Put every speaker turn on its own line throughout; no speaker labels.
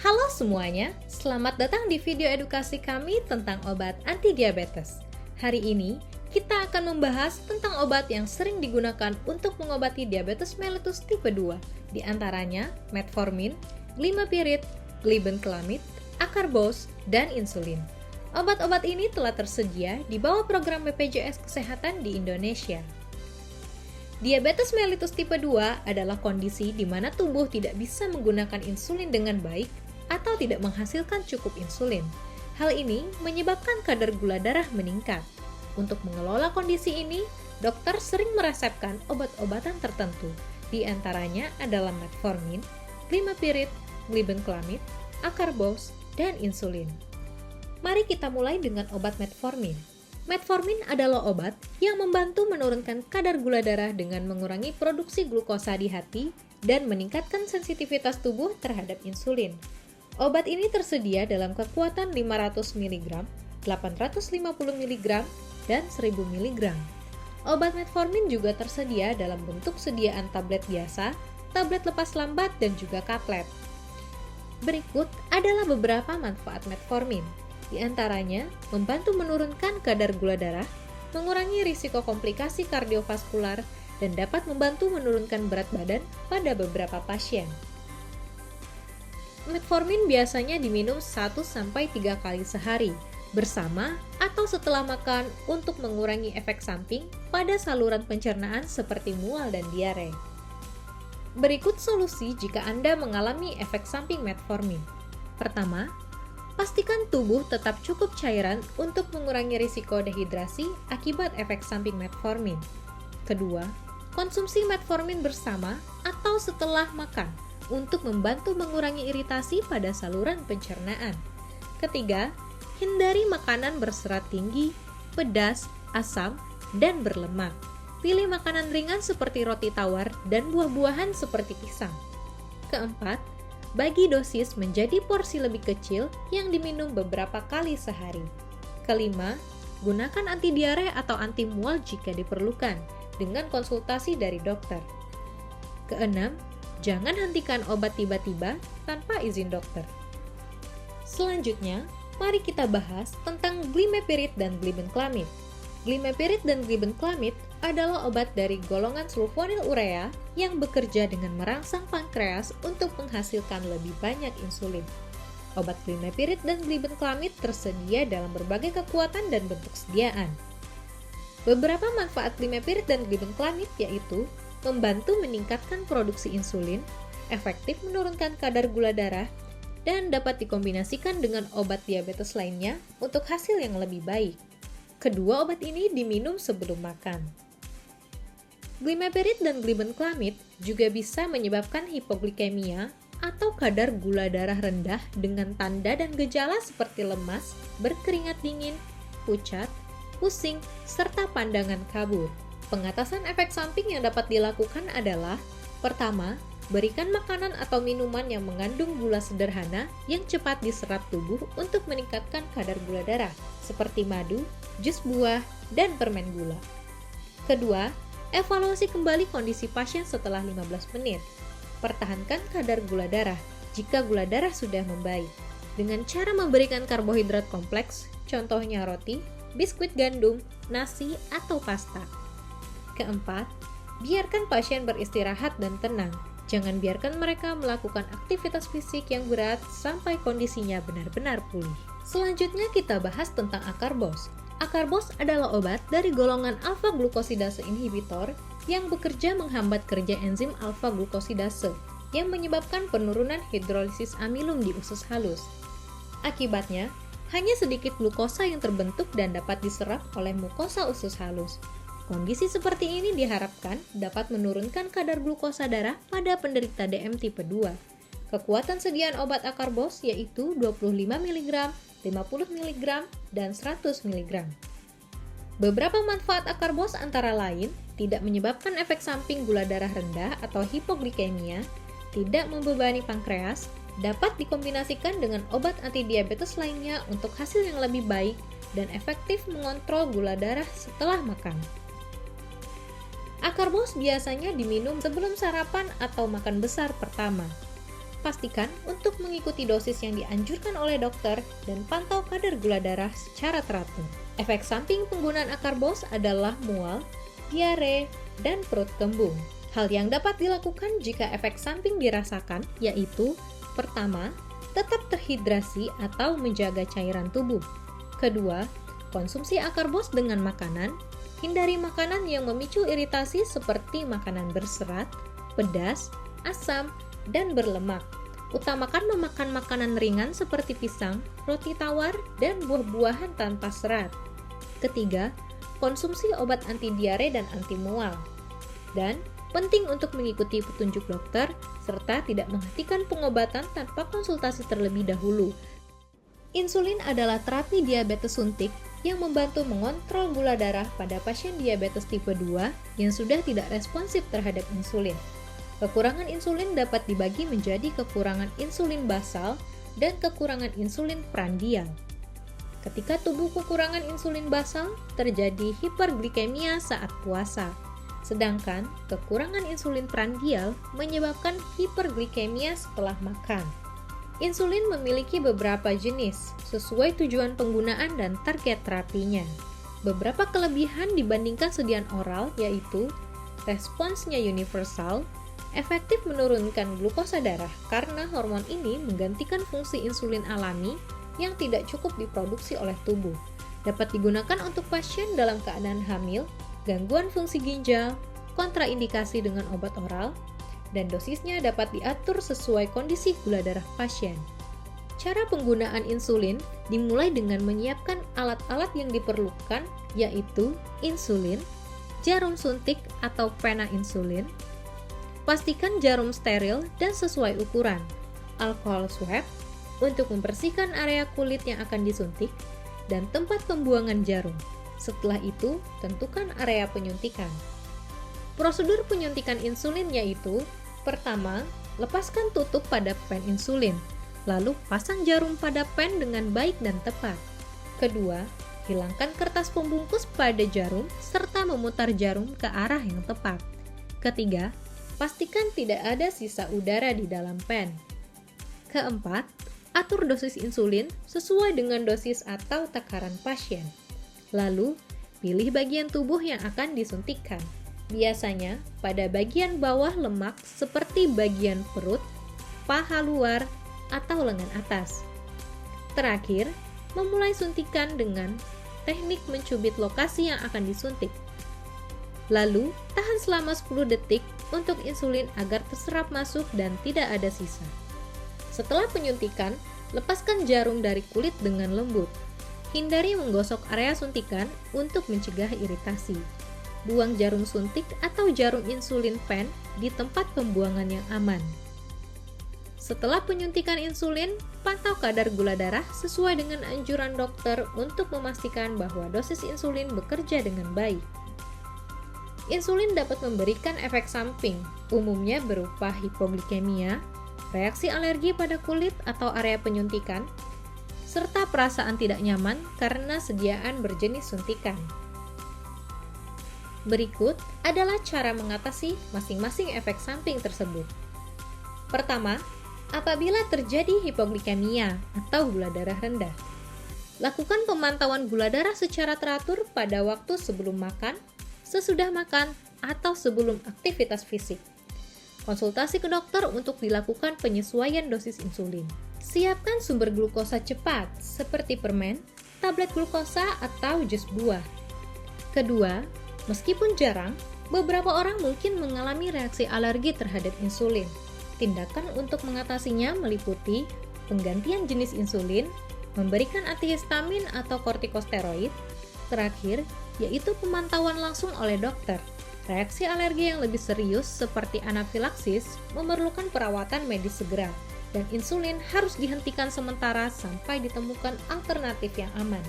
Halo semuanya, selamat datang di video edukasi kami tentang obat anti-diabetes. Hari ini, kita akan membahas tentang obat yang sering digunakan untuk mengobati diabetes mellitus tipe 2, di antaranya metformin, glimepiride, glibenclamide, acarbose, dan insulin. Obat-obat ini telah tersedia di bawah program BPJS Kesehatan di Indonesia. Diabetes mellitus tipe 2 adalah kondisi di mana tubuh tidak bisa menggunakan insulin dengan baik atau tidak menghasilkan cukup insulin. Hal ini menyebabkan kadar gula darah meningkat. Untuk mengelola kondisi ini, dokter sering meresepkan obat-obatan tertentu. Di antaranya adalah metformin, glimepiride, glibenclamide, acarbose, dan insulin. Mari kita mulai dengan obat metformin. Metformin adalah obat yang membantu menurunkan kadar gula darah dengan mengurangi produksi glukosa di hati dan meningkatkan sensitivitas tubuh terhadap insulin. Obat ini tersedia dalam kekuatan 500 mg, 850 mg, dan 1000 mg. Obat metformin juga tersedia dalam bentuk sediaan tablet biasa, tablet lepas lambat, dan juga kaplet. Berikut adalah beberapa manfaat metformin. Di antaranya, membantu menurunkan kadar gula darah, mengurangi risiko komplikasi kardiovaskular, dan dapat membantu menurunkan berat badan pada beberapa pasien. Metformin biasanya diminum 1-3 kali sehari, bersama atau setelah makan untuk mengurangi efek samping pada saluran pencernaan seperti mual dan diare. Berikut solusi jika Anda mengalami efek samping metformin. Pertama, pastikan tubuh tetap cukup cairan untuk mengurangi risiko dehidrasi akibat efek samping metformin. Kedua, konsumsi metformin bersama atau setelah makan untuk membantu mengurangi iritasi pada saluran pencernaan. Ketiga, hindari makanan berserat tinggi, pedas, asam, dan berlemak. Pilih makanan ringan seperti roti tawar dan buah-buahan seperti pisang. Keempat, bagi dosis menjadi porsi lebih kecil yang diminum beberapa kali sehari. Kelima, gunakan anti diare atau anti mual jika diperlukan dengan konsultasi dari dokter. Keenam, jangan hentikan obat tiba-tiba tanpa izin dokter. Selanjutnya, mari kita bahas tentang glimepiride dan glibenclamide. Glimepiride dan glibenclamide adalah obat dari golongan sulfonylurea yang bekerja dengan merangsang pankreas untuk menghasilkan lebih banyak insulin. Obat glimepiride dan glibenclamide tersedia dalam berbagai kekuatan dan bentuk sediaan. Beberapa manfaat glimepiride dan glibenclamide yaitu membantu meningkatkan produksi insulin, efektif menurunkan kadar gula darah, dan dapat dikombinasikan dengan obat diabetes lainnya untuk hasil yang lebih baik. Kedua obat ini diminum sebelum makan. Glimepiride dan glibenclamide juga bisa menyebabkan hipoglikemia atau kadar gula darah rendah dengan tanda dan gejala seperti lemas, berkeringat dingin, pucat, pusing, serta pandangan kabur. Pengatasan efek samping yang dapat dilakukan adalah: pertama, berikan makanan atau minuman yang mengandung gula sederhana yang cepat diserap tubuh untuk meningkatkan kadar gula darah, seperti madu, jus buah, dan permen gula. Kedua, evaluasi kembali kondisi pasien setelah 15 menit. Pertahankan kadar gula darah jika gula darah sudah membaik, dengan cara memberikan karbohidrat kompleks, contohnya roti, biskuit gandum, nasi, atau pasta. Keempat, biarkan pasien beristirahat dan tenang. Jangan biarkan mereka melakukan aktivitas fisik yang berat sampai kondisinya benar-benar pulih. Selanjutnya kita bahas tentang acarbose. Acarbose adalah obat dari golongan alfa-glukosidase inhibitor yang bekerja menghambat kerja enzim alfa-glukosidase yang menyebabkan penurunan hidrolisis amilum di usus halus. Akibatnya, hanya sedikit glukosa yang terbentuk dan dapat diserap oleh mukosa usus halus. Kondisi seperti ini diharapkan dapat menurunkan kadar glukosa darah pada penderita DM tipe 2. Kekuatan sediaan obat acarbose yaitu 25 mg, 50 mg, dan 100 mg. Beberapa manfaat acarbose antara lain tidak menyebabkan efek samping gula darah rendah atau hipoglikemia, tidak membebani pankreas, dapat dikombinasikan dengan obat antidiabetes lainnya untuk hasil yang lebih baik, dan efektif mengontrol gula darah setelah makan. Acarbose biasanya diminum sebelum sarapan atau makan besar pertama. pastikan untuk mengikuti dosis yang dianjurkan oleh dokter dan pantau kadar gula darah secara teratur. Efek samping penggunaan Acarbose adalah mual, diare, dan perut kembung. Hal yang dapat dilakukan jika efek samping dirasakan yaitu: pertama, tetap terhidrasi atau menjaga cairan tubuh. Kedua, konsumsi Acarbose dengan makanan. Hindari makanan yang memicu iritasi seperti makanan berserat, pedas, asam, dan berlemak. Utamakan memakan makanan ringan seperti pisang, roti tawar, dan buah-buahan tanpa serat. Ketiga, konsumsi obat anti diare dan anti mual. Dan penting untuk mengikuti petunjuk dokter serta tidak menghentikan pengobatan tanpa konsultasi terlebih dahulu. Insulin adalah terapi diabetes suntik yang membantu mengontrol gula darah pada pasien diabetes tipe 2 yang sudah tidak responsif terhadap insulin. Kekurangan insulin dapat dibagi menjadi kekurangan insulin basal dan kekurangan insulin prandial. Ketika tubuh kekurangan insulin basal, terjadi hiperglikemia saat puasa. Sedangkan kekurangan insulin prandial menyebabkan hiperglikemia setelah makan. Insulin memiliki beberapa jenis sesuai tujuan penggunaan dan target terapinya. Beberapa kelebihan dibandingkan sediaan oral yaitu responsnya universal, efektif menurunkan glukosa darah karena hormon ini menggantikan fungsi insulin alami yang tidak cukup diproduksi oleh tubuh. Dapat digunakan untuk pasien dalam keadaan hamil, gangguan fungsi ginjal, kontraindikasi dengan obat oral, dan dosisnya dapat diatur sesuai kondisi gula darah pasien. Cara penggunaan insulin dimulai dengan menyiapkan alat-alat yang diperlukan, yaitu insulin, jarum suntik atau pena insulin. Pastikan jarum steril dan sesuai ukuran, alkohol swab untuk membersihkan area kulit yang akan disuntik, dan tempat pembuangan jarum. Setelah itu, tentukan area penyuntikan. Prosedur penyuntikan insulin yaitu: pertama, lepaskan tutup pada pen insulin, lalu pasang jarum pada pen dengan baik dan tepat. Kedua, hilangkan kertas pembungkus pada jarum serta memutar jarum ke arah yang tepat. Ketiga, pastikan tidak ada sisa udara di dalam pen. Keempat, atur dosis insulin sesuai dengan dosis atau takaran pasien. Lalu, pilih bagian tubuh yang akan disuntikkan. Biasanya pada bagian bawah lemak seperti bagian perut, paha luar, atau lengan atas. Terakhir, memulai suntikan dengan teknik mencubit lokasi yang akan disuntik. Lalu, tahan selama 10 detik untuk insulin agar terserap masuk dan tidak ada sisa. Setelah penyuntikan, lepaskan jarum dari kulit dengan lembut. Hindari menggosok area suntikan untuk mencegah iritasi. Buang jarum suntik atau jarum insulin pen di tempat pembuangan yang aman. Setelah penyuntikan insulin, pantau kadar gula darah sesuai dengan anjuran dokter untuk memastikan bahwa dosis insulin bekerja dengan baik. Insulin dapat memberikan efek samping, umumnya berupa hipoglikemia, reaksi alergi pada kulit atau area penyuntikan, serta perasaan tidak nyaman karena sediaan berjenis suntikan. Berikut adalah cara mengatasi masing-masing efek samping tersebut. Pertama, apabila terjadi hipoglikemia atau gula darah rendah, lakukan pemantauan gula darah secara teratur pada waktu sebelum makan, sesudah makan, atau sebelum aktivitas fisik. Konsultasi ke dokter untuk dilakukan penyesuaian dosis insulin. Siapkan sumber glukosa cepat seperti permen, tablet glukosa, atau jus buah. Kedua, meskipun jarang, beberapa orang mungkin mengalami reaksi alergi terhadap insulin. Tindakan untuk mengatasinya meliputi penggantian jenis insulin, memberikan antihistamin atau kortikosteroid, terakhir yaitu pemantauan langsung oleh dokter. Reaksi alergi yang lebih serius seperti anafilaksis memerlukan perawatan medis segera, dan insulin harus dihentikan sementara sampai ditemukan alternatif yang aman.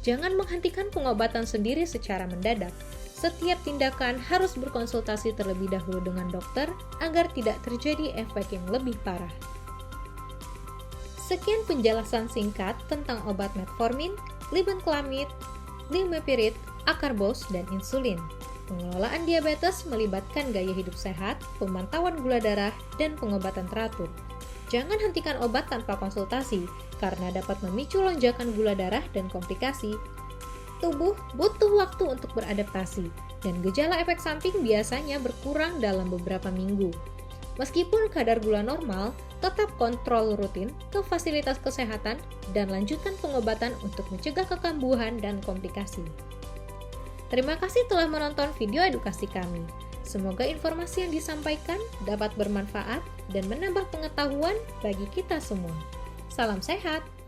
Jangan menghentikan pengobatan sendiri secara mendadak. Setiap tindakan harus berkonsultasi terlebih dahulu dengan dokter agar tidak terjadi efek yang lebih parah. Sekian penjelasan singkat tentang obat metformin, glibenclamid, glimepiride, Acarbose, dan insulin. Pengelolaan diabetes melibatkan gaya hidup sehat, pemantauan gula darah, dan pengobatan teratur. Jangan hentikan obat tanpa konsultasi, karena dapat memicu lonjakan gula darah dan komplikasi. Tubuh butuh waktu untuk beradaptasi, dan gejala efek samping biasanya berkurang dalam beberapa minggu. Meskipun kadar gula normal, tetap kontrol rutin ke fasilitas kesehatan dan lanjutkan pengobatan untuk mencegah kekambuhan dan komplikasi. Terima kasih telah menonton video edukasi kami. Semoga informasi yang disampaikan dapat bermanfaat dan menambah pengetahuan bagi kita semua. Salam sehat!